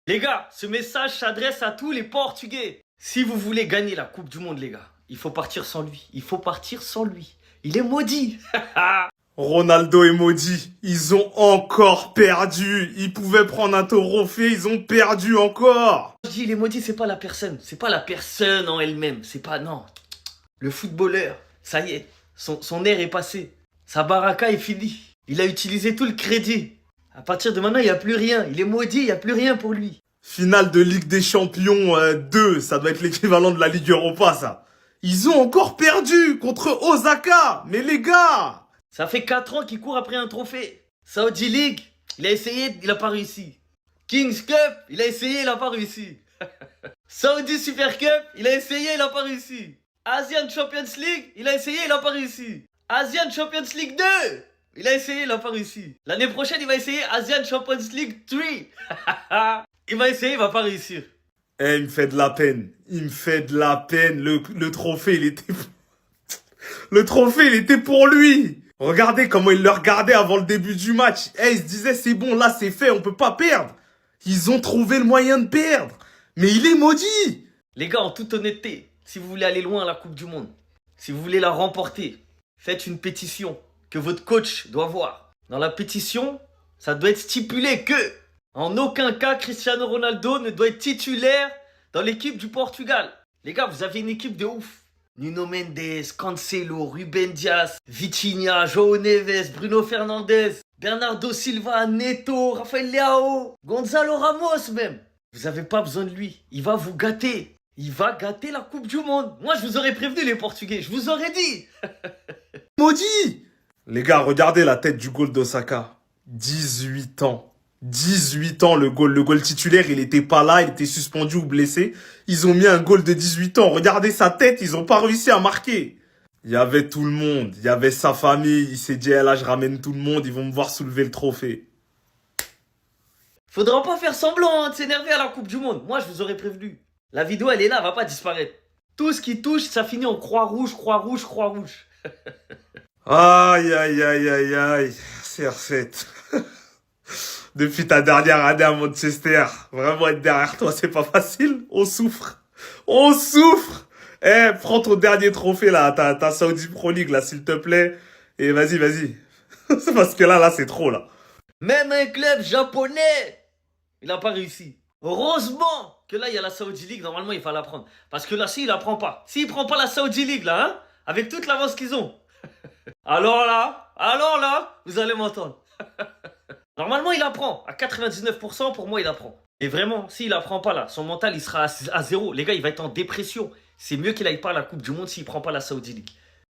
Les gars, ce message s'adresse à tous les Portugais. Si vous voulez gagner la Coupe du Monde, les gars, il faut partir sans lui. Il faut partir sans lui. Il est maudit. Ronaldo et maudit, ils ont encore perdu. Ils pouvaient prendre un trophée, ils ont perdu encore. Je dis, il est maudit, c'est pas la personne. C'est pas la personne en elle-même. C'est pas, non. Le footballeur, ça y est, son air est passé. Sa baraka est finie. Il a utilisé tout le crédit. À partir de maintenant, il n'y a plus rien. Il est maudit, il n'y a plus rien pour lui. Finale de Ligue des Champions 2, ça doit être l'équivalent de la Ligue Europa, ça. Ils ont encore perdu contre Osaka. Mais les gars, Ça fait 4 ans qu'il court après un trophée. Saudi League, il a essayé, il n'a pas réussi. Kings Cup, il a essayé, il n'a pas réussi. Saudi Super Cup, il a essayé, il n'a pas réussi. Asian Champions League, il a essayé, il n'a pas réussi. Asian Champions League 2, il a essayé, il n'a pas réussi. L'année prochaine, il va essayer Asian Champions League 3. Il va essayer, il va pas réussir. il me fait de la peine. Il me fait de la peine. Le trophée, il était... Le trophée, il était pour lui. Regardez comment il le regardait avant le début du match. Il se disait, c'est bon, là, c'est fait, on peut pas perdre. Ils ont trouvé le moyen de perdre. Mais il est maudit. Les gars, en toute honnêteté, si vous voulez aller loin à la Coupe du Monde, si vous voulez la remporter, faites une pétition que votre coach doit voir. Dans la pétition, ça doit être stipulé que, en aucun cas, Cristiano Ronaldo ne doit être titulaire dans l'équipe du Portugal. Les gars, vous avez une équipe de ouf. Nuno Mendes, Cancelo, Ruben Dias, Vitinha, João Neves, Bruno Fernandes, Bernardo Silva, Neto, Rafael Leao, Gonzalo Ramos même. Vous n'avez pas besoin de lui. Il va vous gâter. Il va gâter la Coupe du Monde. Moi, je vous aurais prévenu, les Portugais. Je vous aurais dit. Maudit. Les gars, regardez la tête du goal d'Osaka. 18 ans. 18 ans le goal. Le goal titulaire, il était pas là, il était suspendu ou blessé. Ils ont mis un goal de 18 ans. Regardez sa tête, ils ont pas réussi à marquer. Il y avait tout le monde. Il y avait sa famille. Il s'est dit, eh, là, je ramène tout le monde. Ils vont me voir soulever le trophée. Faudra pas faire semblant de s'énerver à la Coupe du Monde. Moi, je vous aurais prévenu. La vidéo, elle est là, elle va pas disparaître. Tout ce qui touche, ça finit en croix rouge, croix rouge, croix rouge. Aïe, aïe, aïe, aïe, aïe. CR7. Depuis ta dernière année à Manchester, vraiment être derrière toi, c'est pas facile. On souffre. On souffre. Prends ton dernier trophée, là, ta Saudi Pro League, là, s'il te plaît. Et vas-y, vas-y. C'est parce que là, c'est trop, là. Même un club japonais, il n'a pas réussi. Heureusement que là, il y a la Saudi League. Normalement, il faut la prendre. Parce que là, s'il la prend pas. S'il prend pas la Saudi League, là, hein, avec toute l'avance qu'ils ont. Alors là, vous allez m'entendre. Normalement, il apprend. À 99%, pour moi, il apprend. Et vraiment, s'il apprend pas là, son mental, il sera à zéro. Les gars, il va être en dépression. C'est mieux qu'il aille pas à la Coupe du Monde s'il prend pas la Saudi League.